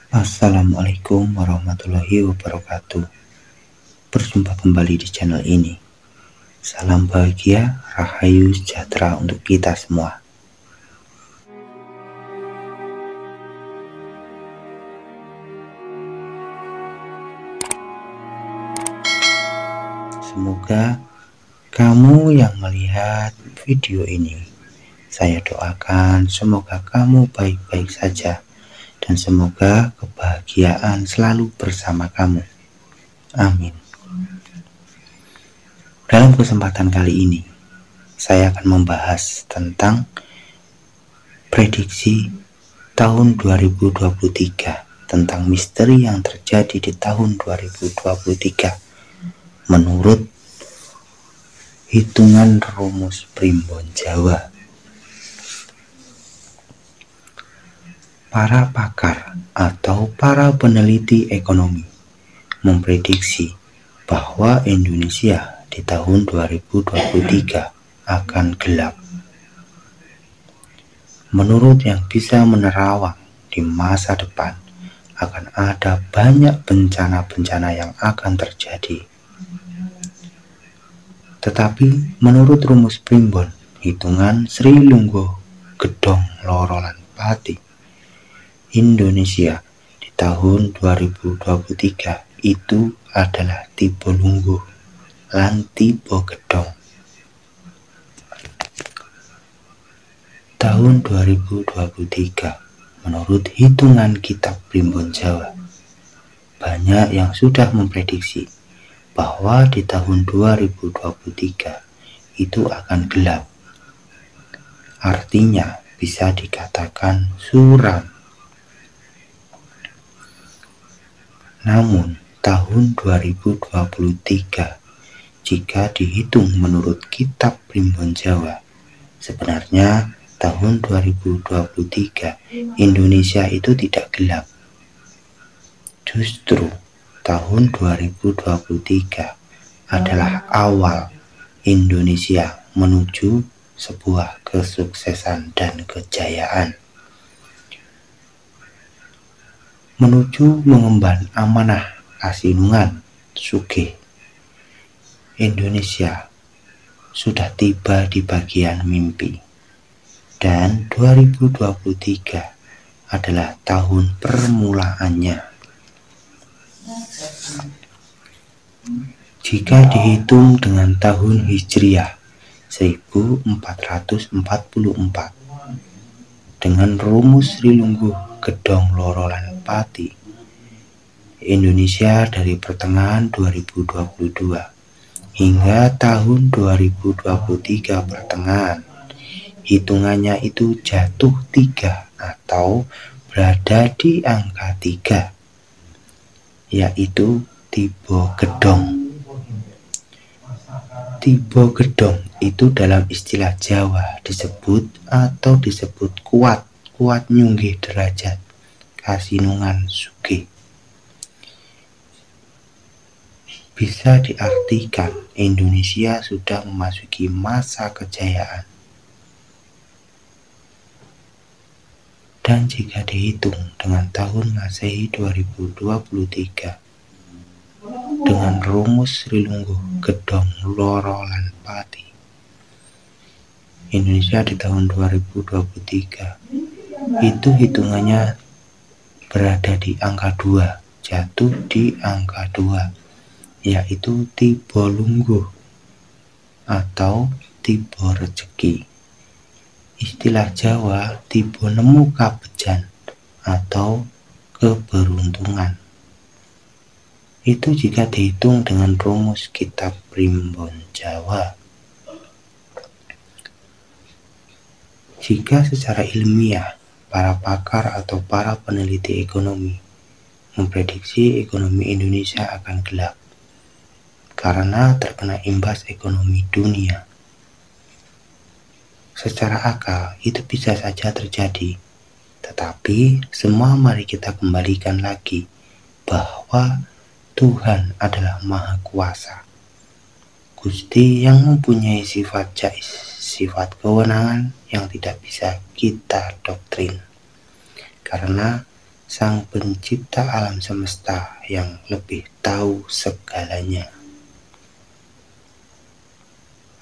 Assalamualaikum warahmatullahi wabarakatuh. Berjumpa kembali di channel ini. Salam bahagia, rahayu, sejahtera untuk kita semua. Semoga kamu yang melihat video ini, saya doakan semoga kamu baik-baik saja dan semoga kebahagiaan selalu bersama kamu. Amin. Dalam kesempatan kali ini, saya akan membahas tentang prediksi tahun 2023, tentang misteri yang terjadi di tahun 2023 menurut hitungan rumus Primbon Jawa. Para pakar atau para peneliti ekonomi memprediksi bahwa Indonesia di tahun 2023 akan gelap. Menurut yang bisa menerawang, di masa depan akan ada banyak bencana-bencana yang akan terjadi. Tetapi menurut rumus Primbon, hitungan Sri Lungguh Gedhong Loro lan Pati, Indonesia di tahun 2023 itu adalah tipe lungguh lan tipe gedhong. Tahun 2023 menurut hitungan kitab Primbon Jawa, banyak yang sudah memprediksi bahwa di tahun 2023 itu akan gelap. Artinya bisa dikatakan suram. Namun tahun 2023 jika dihitung menurut kitab Primbon Jawa, sebenarnya tahun 2023 Indonesia itu tidak gelap. Justru tahun 2023 adalah awal Indonesia menuju sebuah kesuksesan dan kejayaan, menuju mengemban amanah Kasinungan Sugih. Indonesia sudah tiba di bagian mimpi, dan 2023 adalah tahun permulaannya. Jika dihitung dengan tahun Hijriah 1444 dengan rumus Sri Lungguh Gedhong Loro lan Pati, Indonesia dari pertengahan 2022 hingga tahun 2023 pertengahan, hitungannya itu jatuh 3 atau berada di angka 3, yaitu tipe gedhong. Tipe gedhong itu dalam istilah Jawa disebut kuat nyunggih derajat Kasinungan Sugih. Bisa diartikan Indonesia sudah memasuki masa kejayaan. Dan jika dihitung dengan tahun Masehi 2023 dengan rumus Sri Lungguh Gedhong Loro lan Pati, Indonesia di tahun 2023 itu hitungannya berada di angka 2, jatuh di angka 2, yaitu tipe lungguh atau tipe rezeki. Istilah Jawa tipe nemu kabejan atau keberuntungan. Itu jika dihitung dengan rumus kitab Primbon Jawa. Jika secara ilmiah para pakar atau para peneliti ekonomi memprediksi ekonomi Indonesia akan gelap karena terkena imbas ekonomi dunia, secara akal itu bisa saja terjadi. Tetapi semua mari kita kembalikan lagi bahwa Tuhan adalah Maha Kuasa, Gusti yang mempunyai sifat jais, sifat kewenangan yang tidak bisa kita doktrin. Karena Sang Pencipta alam semesta yang lebih tahu segalanya.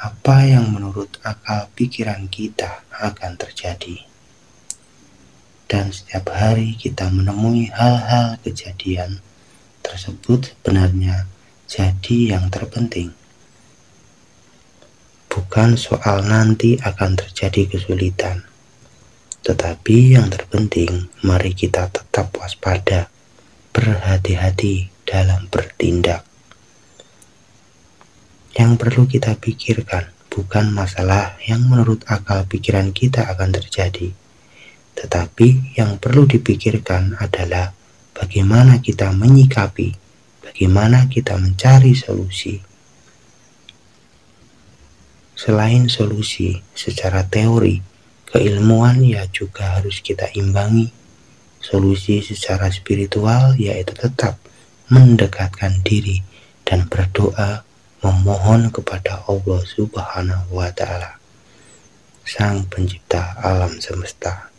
Apa yang menurut akal pikiran kita akan terjadi. Dan setiap hari kita menemui hal-hal kejadian tersebut sebenarnya jadi yang terpenting. Bukan soal nanti akan terjadi kesulitan, tetapi yang terpenting mari kita tetap waspada, berhati-hati dalam bertindak. Yang perlu kita pikirkan bukan masalah yang menurut akal pikiran kita akan terjadi, tetapi yang perlu dipikirkan adalah bagaimana kita menyikapi, bagaimana kita mencari solusi. Selain solusi secara teori, keilmuan ya juga harus kita imbangi. Solusi secara spiritual yaitu tetap mendekatkan diri dan berdoa memohon kepada Allah Subhanahu wa Ta'ala, Sang Pencipta alam semesta,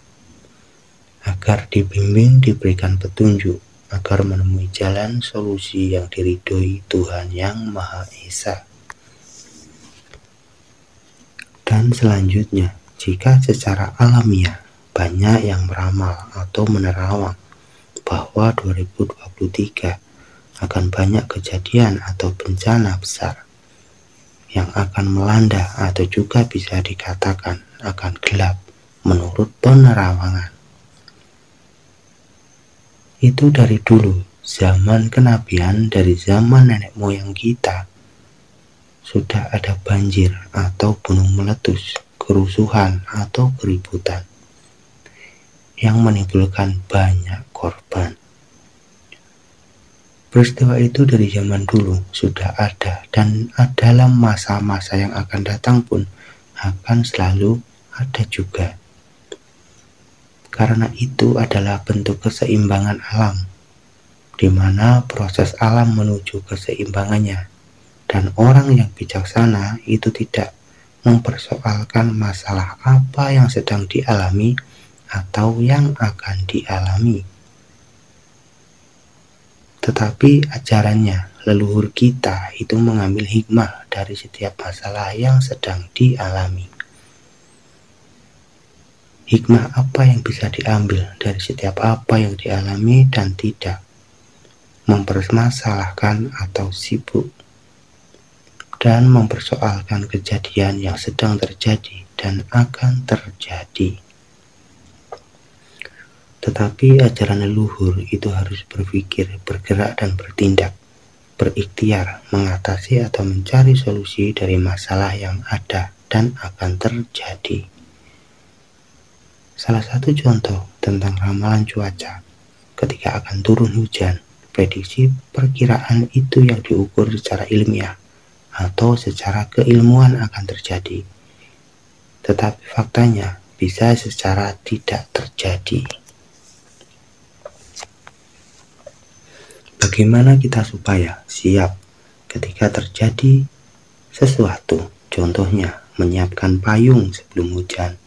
agar dibimbing, diberikan petunjuk, agar menemui jalan solusi yang diridhoi Tuhan Yang Maha Esa. Dan selanjutnya, jika secara alamiah banyak yang meramal atau menerawang bahwa 2023 akan banyak kejadian atau bencana besar yang akan melanda atau juga bisa dikatakan akan gelap menurut penerawangan. Itu dari dulu, zaman kenabian, dari zaman nenek moyang kita, sudah ada banjir atau gunung meletus, kerusuhan atau keributan yang menimbulkan banyak korban. Peristiwa itu dari zaman dulu sudah ada, dan dalam masa-masa yang akan datang pun akan selalu ada juga. Karena itu adalah bentuk keseimbangan alam, di mana proses alam menuju keseimbangannya. Dan orang yang bijaksana itu tidak mempersoalkan masalah apa yang sedang dialami atau yang akan dialami. Tetapi ajarannya, leluhur kita itu mengambil hikmah dari setiap masalah yang sedang dialami. Hikmah apa yang bisa diambil dari setiap apa yang dialami dan tidak mempermasalahkan atau sibuk dan mempersoalkan kejadian yang sedang terjadi dan akan terjadi. Tetapi ajaran leluhur itu harus berpikir, bergerak dan bertindak, berikhtiar, mengatasi atau mencari solusi dari masalah yang ada dan akan terjadi. Salah satu contoh tentang ramalan cuaca, ketika akan turun hujan, prediksi perkiraan itu yang diukur secara ilmiah atau secara keilmuan akan terjadi, tetapi faktanya bisa secara tidak terjadi. Bagaimana kita supaya siap ketika terjadi sesuatu? Contohnya, menyiapkan payung sebelum hujan,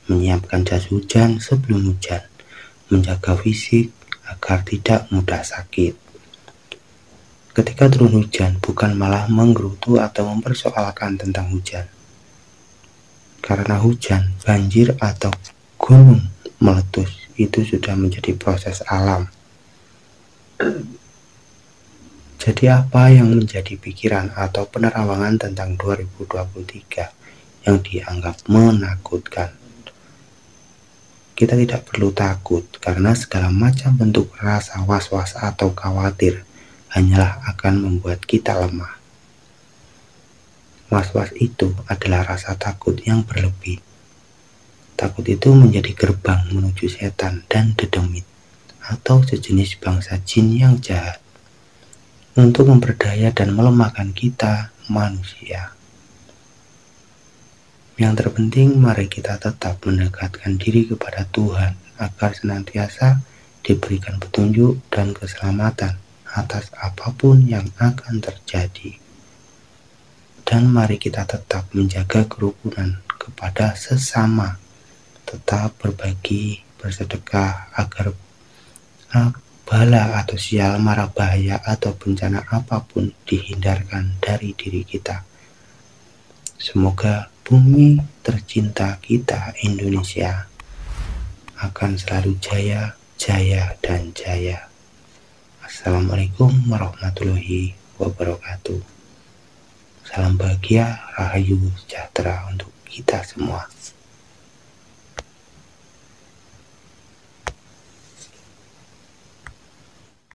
menyiapkan jas hujan sebelum hujan, menjaga fisik agar tidak mudah sakit. Ketika turun hujan, bukan malah menggerutu atau mempersoalkan tentang hujan. Karena hujan, banjir atau gunung meletus itu sudah menjadi proses alam. Jadi apa yang menjadi pikiran atau penerawangan tentang 2023 yang dianggap menakutkan? Kita tidak perlu takut karena segala macam bentuk rasa was-was atau khawatir hanyalah akan membuat kita lemah. Was-was itu adalah rasa takut yang berlebih. Takut itu menjadi gerbang menuju setan dan dedemit atau sejenis bangsa jin yang jahat untuk memperdaya dan melemahkan kita manusia. Yang terpenting mari kita tetap mendekatkan diri kepada Tuhan agar senantiasa diberikan petunjuk dan keselamatan atas apapun yang akan terjadi. Dan mari kita tetap menjaga kerukunan kepada sesama, tetap berbagi, bersedekah agar bala atau sial, mara bahaya atau bencana apapun dihindarkan dari diri kita. Semoga bumi tercinta kita Indonesia akan selalu jaya, jaya, dan jaya. Assalamualaikum warahmatullahi wabarakatuh. Salam bahagia, rahayu, sejahtera untuk kita semua.